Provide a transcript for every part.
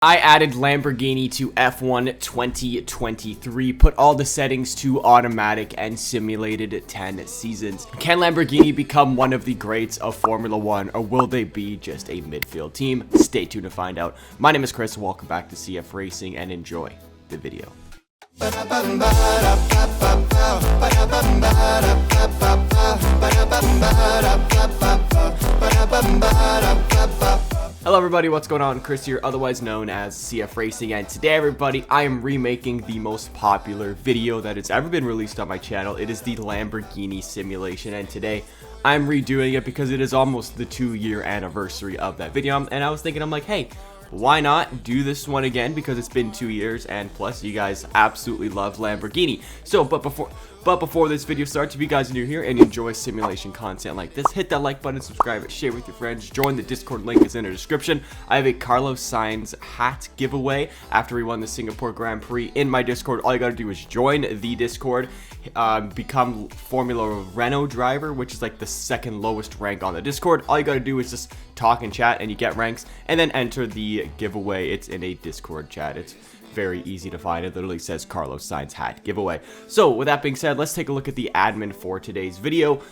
I added Lamborghini to F1 2023, put all the settings to automatic and simulated 10 seasons. Can Lamborghini become one of the greats of Formula 1, or will they be just a midfield team? Stay tuned to find out. My name is Chris, welcome back to CF Racing, and enjoy the video. Hello everybody, what's going on? Chris here, otherwise known as CF Racing, and today everybody, I am remaking the most popular video that has ever been released on my channel. It is the Lamborghini simulation, and today I'm redoing it because it is almost the 2-year anniversary of that video, and I was thinking, I'm like, hey, why not do this one again, because it's been 2 years, and plus you guys absolutely love Lamborghini. So, but before this video starts, if you guys are new here and enjoy simulation content like this, hit that like button, subscribe, share with your friends, join the Discord, link is in the description. I have a Carlos Sainz hat giveaway after he won the Singapore Grand Prix in my Discord. All you gotta do is join the Discord, become Formula Renault driver, which is like the second lowest rank on the Discord. All you gotta do is just talk and chat and you get ranks, and then enter the giveaway. It's in a Discord chat. It's very easy to find. It literally says Carlos Sainz hat giveaway. So with that being said, let's take a look at the admin for today's video.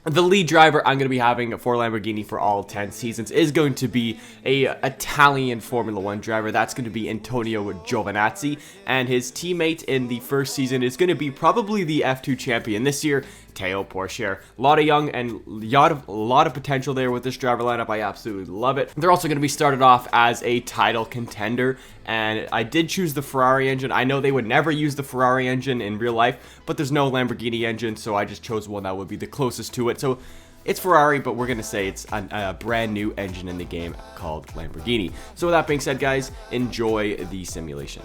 The lead driver I'm going to be having for Lamborghini for all 10 seasons is going to be a Italian Formula 1 driver. That's going to be Antonio Giovinazzi, and his teammate in the first season is going to be probably the F2 champion this year, Teo Porcher. A lot of young and a lot of potential there with this driver lineup. I absolutely love it. They're also going to be started off as a title contender, and I did choose the Ferrari engine. I know they would never use the Ferrari engine in real life, but there's no Lamborghini engine, so I just chose one that would be the closest to it. So it's Ferrari, but we're going to say it's a brand new engine in the game called Lamborghini. So with that being said, guys, enjoy the simulation.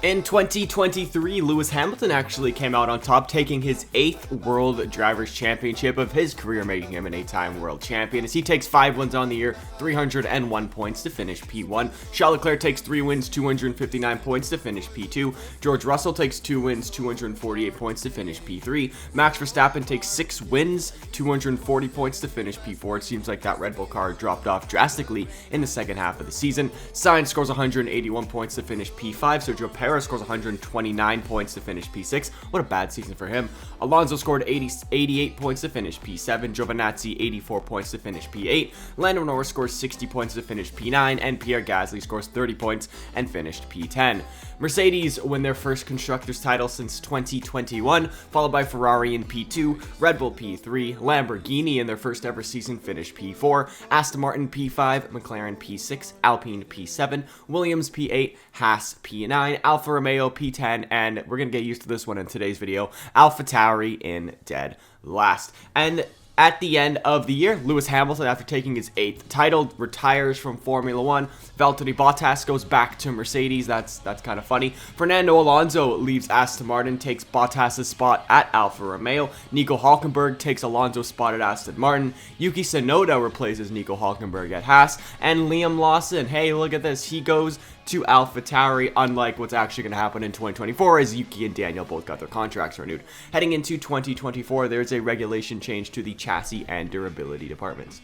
In 2023, Lewis Hamilton actually came out on top, taking his 8th World Drivers' Championship of his career, making him an 8-time world champion, as he takes 5 wins on the year, 301 points to finish P1. Charles Leclerc takes 3 wins, 259 points to finish P2. George Russell takes 2 wins, 248 points to finish P3. Max Verstappen takes 6 wins, 240 points to finish P4. It seems like that Red Bull car dropped off drastically in the second half of the season. Sainz scores 181 points to finish P5. Sergio Perez scores 129 points to finish P6. What a bad season for him. Alonso scored 88 points to finish P7. Giovinazzi 84 points to finish P8. Lando Norris scores 60 points to finish P9, and Pierre Gasly scores 30 points and finished P10. Mercedes win their first Constructors title since 2021, followed by Ferrari in P2, Red Bull P3, Lamborghini in their first ever season finished P4, Aston Martin P5, McLaren P6, Alpine P7, Williams P8, Haas P9, Alfa Romeo P10, and we're going to get used to this one in today's video, AlphaTauri in dead last. And at the end of the year, Lewis Hamilton, after taking his 8th title, retires from Formula 1. Valtteri Bottas goes back to Mercedes. That's kind of funny. Fernando Alonso leaves Aston Martin, takes Bottas' spot at Alfa Romeo. Nico Hülkenberg takes Alonso's spot at Aston Martin. Yuki Tsunoda replaces Nico Hülkenberg at Haas. And Liam Lawson, hey, look at this. He goes to AlphaTauri, unlike what's actually going to happen in 2024, as Yuki and Daniel both got their contracts renewed. Heading into 2024, there's a regulation change to the chassis and durability departments.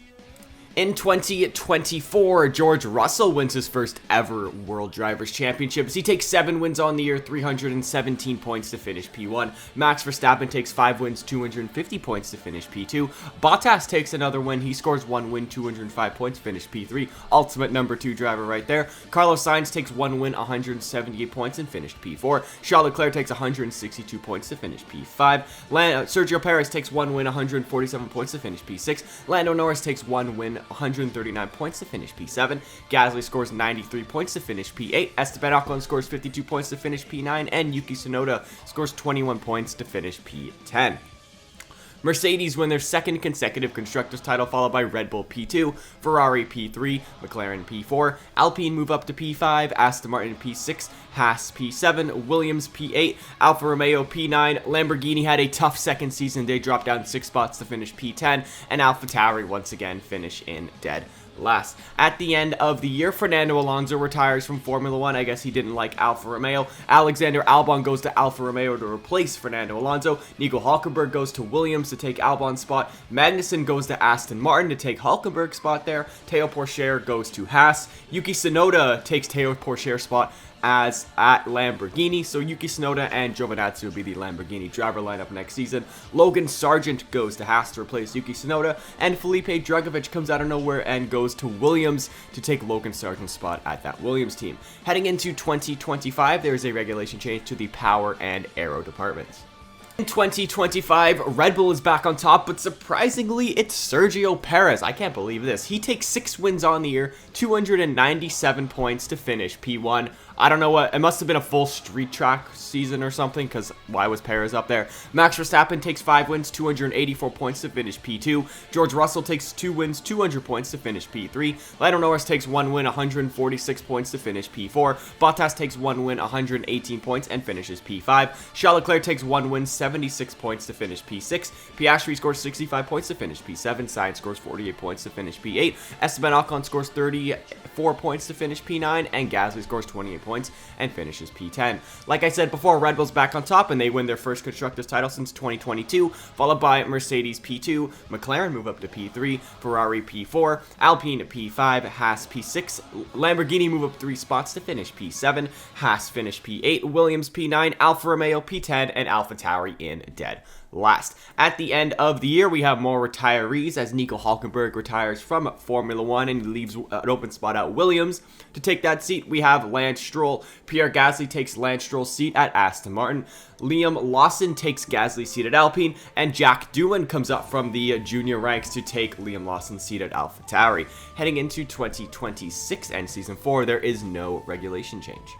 In 2024, George Russell wins his first ever World Drivers' Championship as he takes 7 wins on the year, 317 points to finish P1. Max Verstappen takes 5 wins, 250 points to finish P2. Bottas takes another win. He scores 1 win, 205 points, finish P3. Ultimate number 2 driver right there. Carlos Sainz takes 1 win, 178 points, and finished P4. Charles Leclerc takes 162 points to finish P5. Sergio Perez takes 1 win, 147 points to finish P6. Lando Norris takes 1 win, 139 points to finish P7. Gasly scores 93 points to finish P8. Esteban Ocon scores 52 points to finish P9. And Yuki Tsunoda scores 21 points to finish P10. Mercedes win their second consecutive Constructors title, followed by Red Bull P2, Ferrari P3, McLaren P4, Alpine move up to P5, Aston Martin P6, Haas P7, Williams P8, Alfa Romeo P9, Lamborghini had a tough second season, they dropped down 6 spots to finish P10, and AlphaTauri once again finish in dead Last, at the end of the year, Fernando Alonso retires from Formula 1. I guess he didn't like Alfa Romeo. Alexander Albon goes to Alfa Romeo to replace Fernando Alonso. Nico Hülkenberg goes to Williams to take Albon's spot. Magnussen goes to Aston Martin to take Hülkenberg's spot there. Théo Pourchaire goes to Haas. Yuki Tsunoda takes Théo Pourchaire's spot as at Lamborghini. So Yuki Tsunoda and Giovinazzi will be the Lamborghini driver lineup next season. Logan Sargent goes to Haas to replace Yuki Tsunoda, and Felipe Drugovich comes out of nowhere and goes to Williams to take Logan Sargent's spot at that Williams team. Heading into 2025, there is a regulation change to the power and aero departments. In 2025, Red Bull is back on top, but surprisingly, it's Sergio Perez. I can't believe this. He takes 6 wins on the year, 297 points to finish P1. I don't know what, it must have been a full street track season or something, because why was Perez up there? Max Verstappen takes 5 wins, 284 points to finish P2. George Russell takes 2 wins, 200 points to finish P3. Lando Norris takes 1 win, 146 points to finish P4. Bottas takes 1 win, 118 points and finishes P5. Charles Leclerc takes 1 win, 76 points to finish P6. Piastri scores 65 points to finish P7. Sainz scores 48 points to finish P8. Esteban Ocon scores 34 points to finish P9, and Gasly scores 28 points and finishes P10. Like I said before, Red Bull's back on top and they win their first Constructors title since 2022, followed by Mercedes P2, McLaren move up to P3, Ferrari P4, Alpine P5, Haas P6, Lamborghini move up 3 spots to finish P7, Haas finish P8, Williams P9, Alfa Romeo P10, and AlphaTauri in dead last. At the end of the year, we have more retirees as Nico Hülkenberg retires from Formula 1 and leaves an open spot at Williams. To take that seat, we have Lance Stroll. Pierre Gasly takes Lance Stroll's seat at Aston Martin. Liam Lawson takes Gasly's seat at Alpine, and Jack Doohan comes up from the junior ranks to take Liam Lawson's seat at AlphaTauri. Heading into 2026 and Season 4, there is no regulation change.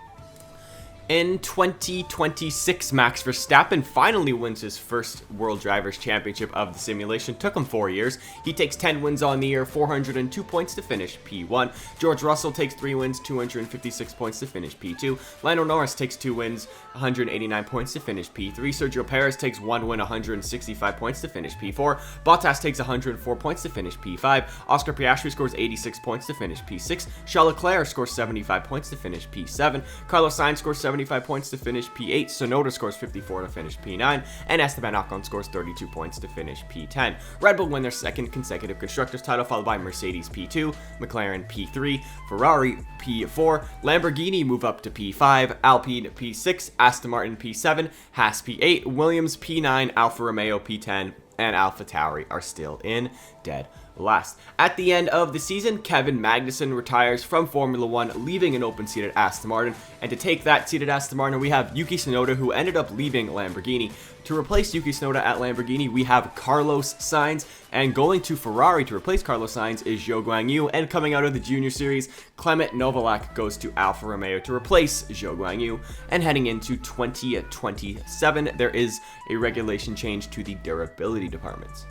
In 2026, Max Verstappen finally wins his first World Drivers' Championship of the simulation. Took him 4 years. He takes 10 wins on the year, 402 points to finish P1. George Russell takes 3 wins, 256 points to finish P2. Lando Norris takes 2 wins, 189 points to finish P3. Sergio Perez takes 1 win, 165 points to finish P4. Bottas takes 104 points to finish P5. Oscar Piastri scores 86 points to finish P6. Charles Leclerc scores 75 points to finish P7. Carlos Sainz scores 75 points to finish P8, Tsunoda scores 54 to finish P9, and Esteban Ocon scores 32 points to finish P10. Red Bull win their second consecutive Constructors title, followed by Mercedes P2, McLaren P3, Ferrari P4, Lamborghini move up to P5, Alpine P6, Aston Martin P7, Haas P8, Williams P9, Alfa Romeo P10, and AlphaTauri are still in dead last. At the end of the season, Kevin Magnussen retires from Formula 1, leaving an open seat at Aston Martin. And to take that seat at Aston Martin, we have Yuki Tsunoda, who ended up leaving Lamborghini. To replace Yuki Tsunoda at Lamborghini, we have Carlos Sainz, and going to Ferrari to replace Carlos Sainz is Zhou Guanyu, and coming out of the Junior Series, Clement Novalak goes to Alfa Romeo to replace Zhou Guanyu. And heading into 2027, there is a regulation change to the durability departments.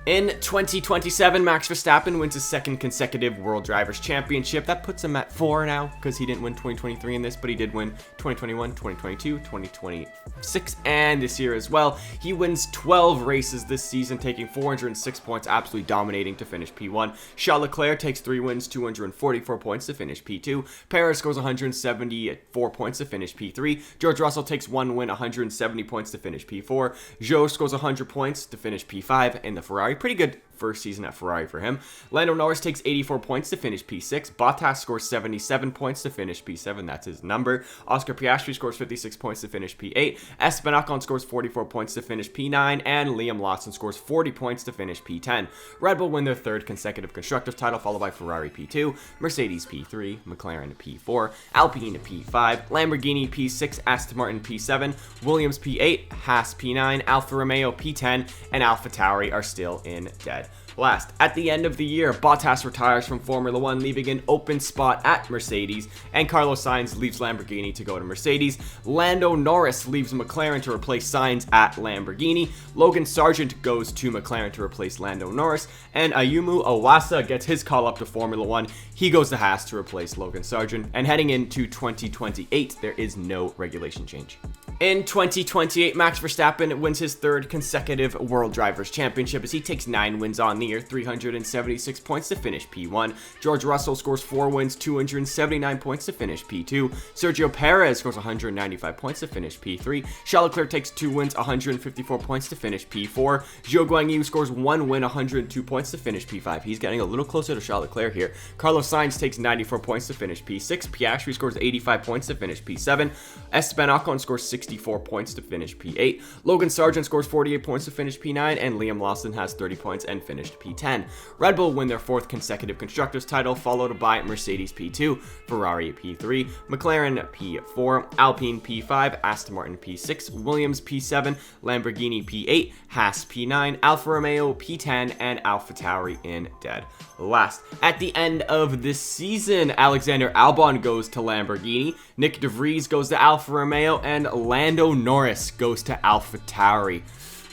In 2027, Max Verstappen wins his second consecutive World Drivers' Championship. That puts him at 4 now, because he didn't win 2023 in this, but he did win 2021, 2022, 2026, and this year as well. He wins 12 races this season, taking 406 points, absolutely dominating to finish P1. Charles Leclerc takes 3 wins, 244 points to finish P2. Perez scores 174 points to finish P3. George Russell takes 1 win, 170 points to finish P4. Zhou scores 100 points to finish P5, and the Ferrari, pretty good first season at Ferrari for him. Lando Norris takes 84 points to finish P6. Bottas scores 77 points to finish P7. That's his number. Oscar Piastri scores 56 points to finish P8. Esteban Ocon scores 44 points to finish P9. And Liam Lawson scores 40 points to finish P10. Red Bull win their third consecutive Constructors title, followed by Ferrari P2, Mercedes P3, McLaren P4, Alpine P5, Lamborghini P6, Aston Martin P7, Williams P8, Haas P9, Alfa Romeo P10, and AlphaTauri are still in dead last. At the end of the year, Bottas retires from Formula 1, leaving an open spot at Mercedes, and Carlos Sainz leaves Lamborghini to go to Mercedes. Lando Norris leaves McLaren to replace Sainz at Lamborghini. Logan Sargent goes to McLaren to replace Lando Norris, and Ayumu Iwasa gets his call up to Formula 1. He goes to Haas to replace Logan Sargent, and heading into 2028, there is no regulation change. In 2028, Max Verstappen wins his third consecutive World Drivers' Championship as he takes 9 wins on the year, 376 points to finish P1. George Russell scores 4 wins, 279 points to finish P2. Sergio Perez scores 195 points to finish P3. Charles Leclerc takes 2 wins, 154 points to finish P4. Zhou Guanyu scores 1 win, 102 points to finish P5. He's getting a little closer to Charles Leclerc here. Carlos Sainz takes 94 points to finish P6. Piastri scores 85 points to finish P7. Esteban Ocon scores 64 points to finish P8. Logan Sargent scores 48 points to finish P9, and Liam Lawson has 30 points and finished P10. Red Bull win their 4th consecutive Constructors title, followed by Mercedes P2, Ferrari P3, McLaren P4, Alpine P5, Aston Martin P6, Williams P7, Lamborghini P8, Haas P9, Alfa Romeo P10, and AlphaTauri in dead last. At the end of this season, Alexander Albon goes to Lamborghini, Nick De Vries goes to Alfa Romeo, and Lando Norris goes to AlphaTauri.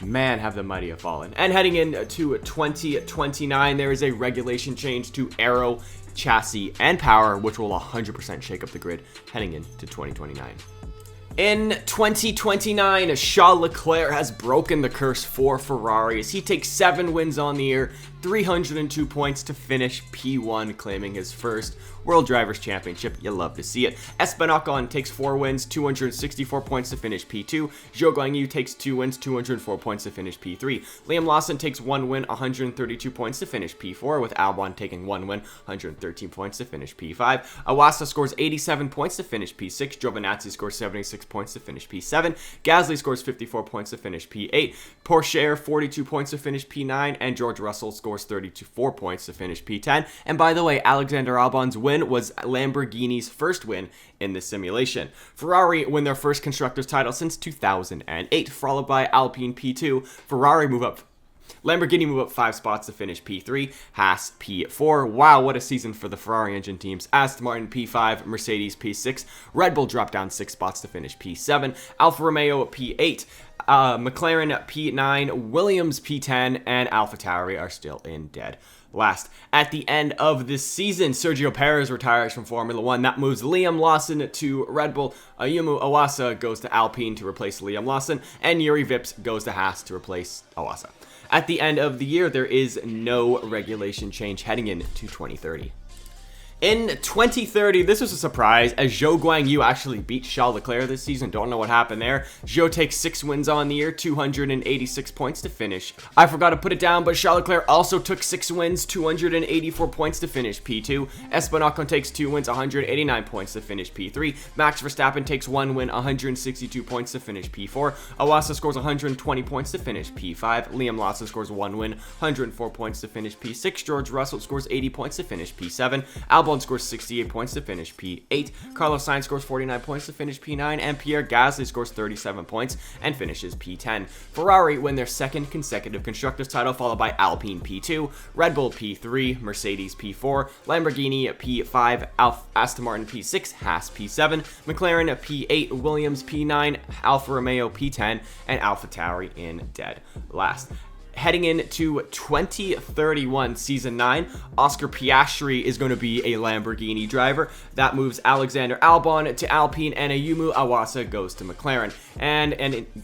Man, have the mighty have fallen. And heading into 2029, there is a regulation change to aero, chassis, and power, which will 100% shake up the grid heading into 2029. In 2029, Charles Leclerc has broken the curse for Ferrari as he takes 7 wins on the year, 302 points to finish P1, claiming his first World Drivers' Championship. You love to see it. Esteban Ocon takes 4 wins, 264 points to finish P2. Zhou Guanyu takes 2 wins, 204 points to finish P3. Liam Lawson takes 1 win, 132 points to finish P4, with Albon taking 1 win, 113 points to finish P5. Iwasa scores 87 points to finish P6. Giovinazzi scores 76 points to finish P7. Gasly scores 54 points to finish P8. Porsche 42 points to finish P9, and George Russell scores 34 points to finish P10. And by the way, Alexander Albon's win was Lamborghini's first win in this simulation. Ferrari win their first Constructors title since 2008, followed by Alpine P2. Lamborghini move up 5 spots to finish P3, Haas P4. Wow, what a season for the Ferrari engine teams. Aston Martin P5, Mercedes P6. Red Bull drop down 6 spots to finish P7, Alfa Romeo P8. McLaren P9, Williams P10, and AlphaTauri are still in dead last. At the end of this season, Sergio Perez retires from Formula 1. That moves Liam Lawson to Red Bull. Ayumu Iwasa goes to Alpine to replace Liam Lawson, and Yuri Vips goes to Haas to replace Iwasa. At the end of the year, there is no regulation change heading into 2030. In 2030, this was a surprise as Zhou Guanyu actually beat Charles Leclerc this season. Don't know what happened there. Zhou takes 6 wins on the year, 286 points to finish. I forgot to put it down, but Charles Leclerc also took 6 wins, 284 points to finish P2. Esteban Ocon takes 2 wins, 189 points to finish P3. Max Verstappen takes 1 win, 162 points to finish P4. Iwasa scores 120 points to finish P5. Liam Lawson scores 1 win, 104 points to finish P6. George Russell scores 80 points to finish P7. Albon scores 68 points to finish P8. Carlos Sainz scores 49 points to finish P9. And Pierre Gasly scores 37 points and finishes P10. Ferrari win their 2nd consecutive Constructors title, followed by Alpine P2, Red Bull P3, Mercedes P4, Lamborghini P5, Aston Martin P6, Haas P7, McLaren P8, Williams P9, Alfa Romeo P10, and AlphaTauri in dead last. Heading into 2031 Season 9, Oscar Piastri is going to be a Lamborghini driver. That moves Alexander Albon to Alpine, and Ayumu Iwasa goes to McLaren. And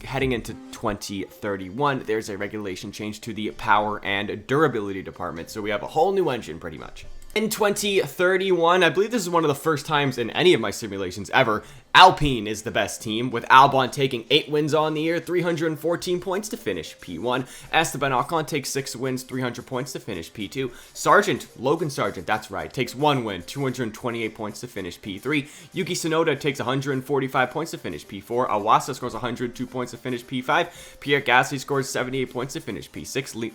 heading into 2031, there's a regulation change to the power and durability department. So we have a whole new engine pretty much. In 2031, I believe this is one of the first times in any of my simulations ever, Alpine is the best team, with Albon taking 8 wins on the year, 314 points to finish P1. Esteban Ocon takes 6 wins, 300 points to finish P2. Logan Sargent, that's right, takes 1 win, 228 points to finish P3. Yuki Tsunoda takes 145 points to finish P4. Iwasa scores 102 points to finish P5. Pierre Gasly scores 78 points to finish P6.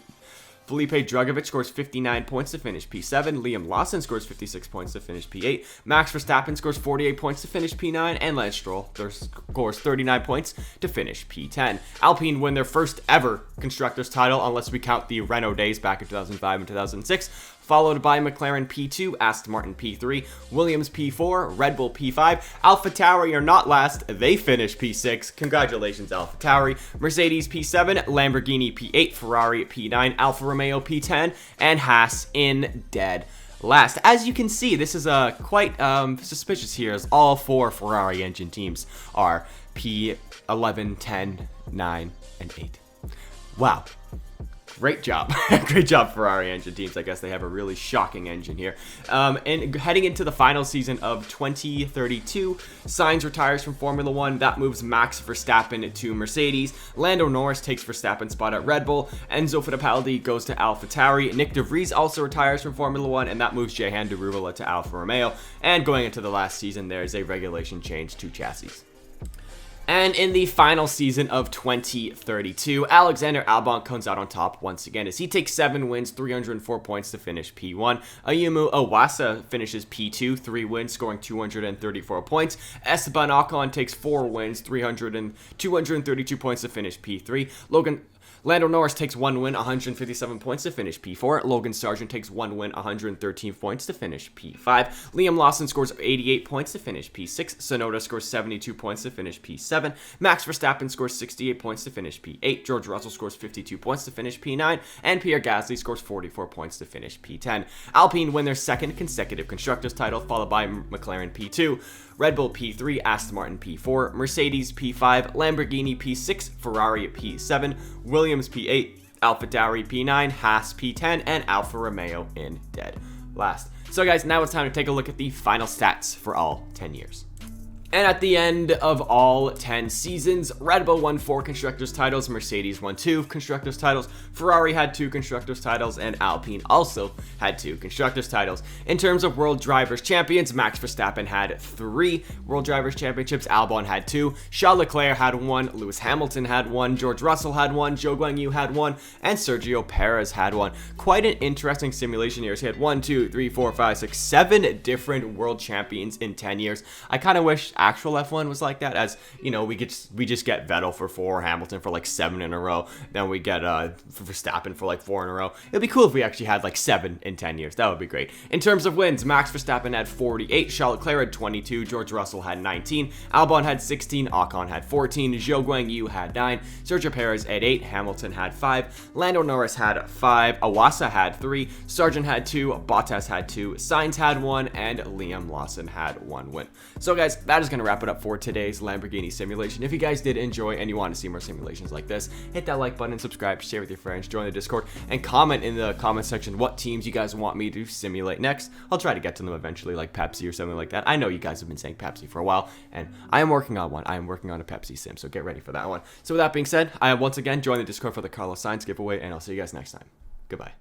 Felipe Drugovich scores 59 points to finish P7. Liam Lawson scores 56 points to finish P8. Max Verstappen scores 48 points to finish P9. And Lance Stroll scores 39 points to finish P10. Alpine win their first ever Constructors title, unless we count the Renault days back in 2005 and 2006. Followed by McLaren P2, Aston Martin P3, Williams P4, Red Bull P5. AlphaTauri are not last, they finish P6. Congratulations, AlphaTauri. Mercedes P7, Lamborghini P8, Ferrari P9, Alfa Romeo P10, and Haas in dead last. As you can see, this is quite suspicious here, as all 4 Ferrari engine teams are P11, 10, 9, and 8. Wow. Great job. Great job, Ferrari engine teams. I guess they have a really shocking engine here. And heading into the final season of 2032, Sainz retires from Formula 1. That moves Max Verstappen to Mercedes. Lando Norris takes Verstappen's spot at Red Bull. Enzo Fittipaldi goes to AlphaTauri. Nick De Vries also retires from Formula 1, and that moves Jehan Deruvala to Alfa Romeo. And going into the last season, there's a regulation change to chassis. And in the final season of 2032, Alexander Albon comes out on top once again as he takes 7 wins, 304 points to finish P1. Ayumu Iwasa finishes P2, 3 wins, scoring 234 points. Esteban Ocon takes 4 wins, 232 points to finish P3. Lando Norris takes 1 win, 157 points to finish P4. Logan Sargent takes 1 win, 113 points to finish P5. Liam Lawson scores 88 points to finish P6. Tsunoda scores 72 points to finish P7. Max Verstappen scores 68 points to finish P8. George Russell scores 52 points to finish P9. And Pierre Gasly scores 44 points to finish P10. Alpine win their 2nd consecutive Constructors title, followed by McLaren P2. Red Bull P3, Aston Martin P4, Mercedes P5, Lamborghini P6, Ferrari P7, Williams P8, AlphaTauri P9, Haas P10, and Alfa Romeo in dead last. So guys, now it's time to take a look at the final stats for all 10 years. And at the end of all 10 seasons, Red Bull won 4 Constructors titles, Mercedes won 2 Constructors titles, Ferrari had 2 Constructors titles, and Alpine also had 2 Constructors titles. In terms of World Drivers' Champions, Max Verstappen had 3 World Drivers' Championships, Albon had 2, Charles Leclerc had 1, Lewis Hamilton had 1, George Russell had 1, Zhou Guanyu had 1, and Sergio Perez had 1. Quite an interesting simulation here. So he had 1, 2, 3, 4, 5, 6, 7 different world champions in 10 years. I kind of wish actual F1 was like that, as you know, we just get Vettel for 4, Hamilton for like 7 in a row, then we get Verstappen for like 4 in a row. It'd be cool if we actually had like 7 in 10 years. That would be great. In terms of wins, Max Verstappen had 48, Charles Leclerc had 22, George Russell had 19, Albon had 16, Ocon had 14, Zhou Guanyu had 9, Sergio Perez had 8, Hamilton had 5, Lando Norris had 5, Iwasa had 3, Sargent had 2, Bottas had 2, Sainz had 1, and Liam Lawson had 1 win. So guys, that is going to wrap it up for today's Lamborghini simulation. If you guys did enjoy and you want to see more simulations like this, hit that like button, subscribe, share with your friends, join the Discord, and comment in the comment section what teams you guys want me to simulate next. I'll try to get to them eventually, like Pepsi or something like that. I know you guys have been saying Pepsi for a while, and I am working on one. I am working on a Pepsi sim, so get ready for that one. So with that being said, I once again join the Discord for the Carlos Sainz giveaway, and I'll see you guys next time. Goodbye.